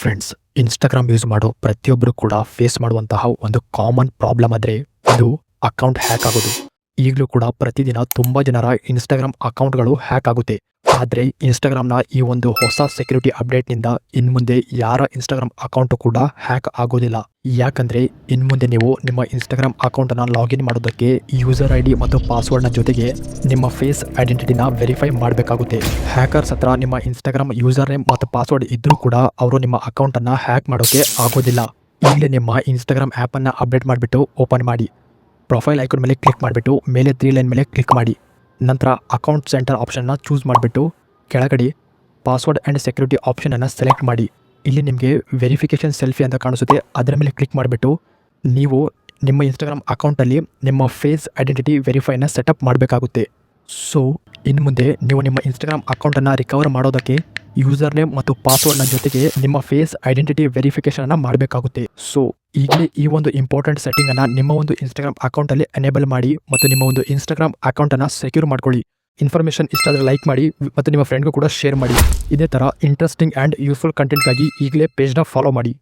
Friends, Instagram use ಮಾಡೋ ಪ್ರತಿಯೊಬ್ಬರು ಕೂಡ ಫೇಸ್ ಮಾಡುವಂತಹ ಒಂದು ಕಾಮನ್ ಪ್ರಾಬ್ಲಮ್ ಆದರೆ ಇದು ಅಕೌಂಟ್ ಹ್ಯಾಕ್ ಆಗೋದು. ಈಗಲೂ ಕೂಡ ಪ್ರತಿದಿನ ತುಂಬ ಜನರ ಇನ್ಸ್ಟಾಗ್ರಾಮ್ ಅಕೌಂಟ್ಗಳು ಹ್ಯಾಕ್ ಆಗುತ್ತೆ. ಆದರೆ ಇನ್ಸ್ಟಾಗ್ರಾಮ್ನ ಈ ಒಂದು ಹೊಸ ಸೆಕ್ಯೂರಿಟಿ ಅಪ್ಡೇಟ್ನಿಂದ ಇನ್ಮುಂದೆ ಯಾರ ಇನ್ಸ್ಟಾಗ್ರಾಮ್ ಅಕೌಂಟು ಕೂಡ ಹ್ಯಾಕ್ ಆಗೋದಿಲ್ಲ. ಯಾಕಂದರೆ ಇನ್ಮುಂದೆ ನೀವು ನಿಮ್ಮ ಇನ್ಸ್ಟಾಗ್ರಾಮ್ ಅಕೌಂಟನ್ನು ಲಾಗಿನ್ ಮಾಡೋದಕ್ಕೆ ಯೂಸರ್ ID ಮತ್ತು ಪಾಸ್ವರ್ಡ್ನ ಜೊತೆಗೆ ನಿಮ್ಮ ಫೇಸ್ ಐಡೆಂಟಿಟಿನ ವೆರಿಫೈ ಮಾಡಬೇಕಾಗುತ್ತೆ. ಹ್ಯಾಕರ್ಸ್ ಹತ್ರ ನಿಮ್ಮ ಇನ್ಸ್ಟಾಗ್ರಾಮ್ ಯೂಸರ್ ನೇಮ್ ಮತ್ತು ಪಾಸ್ವರ್ಡ್ ಇದ್ರೂ ಕೂಡ ಅವರು ನಿಮ್ಮ ಅಕೌಂಟನ್ನು ಹ್ಯಾಕ್ ಮಾಡೋಕ್ಕೆ ಆಗೋದಿಲ್ಲ. ಈಗಲೇ ನಿಮ್ಮ ಇನ್ಸ್ಟಾಗ್ರಾಮ್ ಆ್ಯಪನ್ನು ಅಪ್ಡೇಟ್ ಮಾಡಿಬಿಟ್ಟು ಓಪನ್ ಮಾಡಿ. ಪ್ರೊಫೈಲ್ ಐಕಾನ್ ಮೇಲೆ ಕ್ಲಿಕ್ ಮಾಡಿಬಿಟ್ಟು ಮೇಲೆ 3 ಲೈನ್ ಮೇಲೆ ಕ್ಲಿಕ್ ಮಾಡಿ. ನಂತರ ಅಕೌಂಟ್ ಸೆಂಟರ್ ಆಪ್ಷನ್ನ ಚೂಸ್ ಮಾಡಿಬಿಟ್ಟು ಕೆಳಗಡೆ ಪಾಸ್ವರ್ಡ್ ಆ್ಯಂಡ್ ಸೆಕ್ಯೂರಿಟಿ ಆಪ್ಷನನ್ನು ಸೆಲೆಕ್ಟ್ ಮಾಡಿ. ಇಲ್ಲಿ ನಿಮಗೆ ವೆರಿಫಿಕೇಷನ್ ಸೆಲ್ಫಿ ಅಂತ ಕಾಣಿಸುತ್ತೆ, ಅದರ ಮೇಲೆ ಕ್ಲಿಕ್ ಮಾಡಿಬಿಟ್ಟು ನೀವು ನಿಮ್ಮ ಇನ್ಸ್ಟಾಗ್ರಾಮ್ ಅಕೌಂಟಲ್ಲಿ ನಿಮ್ಮ ಫೇಸ್ ಐಡೆಂಟಿಟಿ ವೆರಿಫೈನ ಸೆಟಪ್ ಮಾಡಬೇಕಾಗುತ್ತೆ. ಸೊ ಇನ್ನು ಮುಂದೆ ನೀವು ನಿಮ್ಮ ಇನ್ಸ್ಟಾಗ್ರಾಮ್ ಅಕೌಂಟನ್ನು ರಿಕವರ್ ಮಾಡೋದಕ್ಕೆ ಯೂಸರ್ ನೇಮ್ ಮತ್ತು ಪಾಸ್ವರ್ಡ್ನ ಜೊತೆಗೆ ನಿಮ್ಮ ಫೇಸ್ ಐಡೆಂಟಿಟಿ ವೆರಿಫಿಕೇಷನನ್ನು ಮಾಡಬೇಕಾಗುತ್ತೆ. ಸೊ ಈಗಲೇ ಈ ಒಂದು ಇಂಪಾರ್ಟೆಂಟ್ ಸೆಟ್ಟಿಂಗನ್ನು ನಿಮ್ಮ ಒಂದು ಇನ್ಸ್ಟಾಗ್ರಾಮ್ ಅಕೌಂಟಲ್ಲಿ ಎನೇಬಲ್ ಮಾಡಿ ಮತ್ತು ನಿಮ್ಮ ಒಂದು ಇನ್ಸ್ಟಾಗ್ರಾಮ್ ಅಕೌಂಟನ್ನು ಸೆಕ್ಯೂರ್ ಮಾಡ್ಕೊಳ್ಳಿ. ಇನ್ಫಾರ್ಮೇಷನ್ ಇಷ್ಟ ಆದರೆ ಲೈಕ್ ಮಾಡಿ ಮತ್ತು ನಿಮ್ಮ ಫ್ರೆಂಡ್ಗೂ ಕೂಡ ಶೇರ್ ಮಾಡಿ. ಇದೇ ಥರ ಇಂಟ್ರೆಸ್ಟಿಂಗ್ ಆ್ಯಂಡ್ ಯೂಸ್ಫುಲ್ ಕಂಟೆಂಟ್ಗಾಗಿ ಈಗಲೇ ಪೇಜ್ನ ಫಾಲೋ ಮಾಡಿ.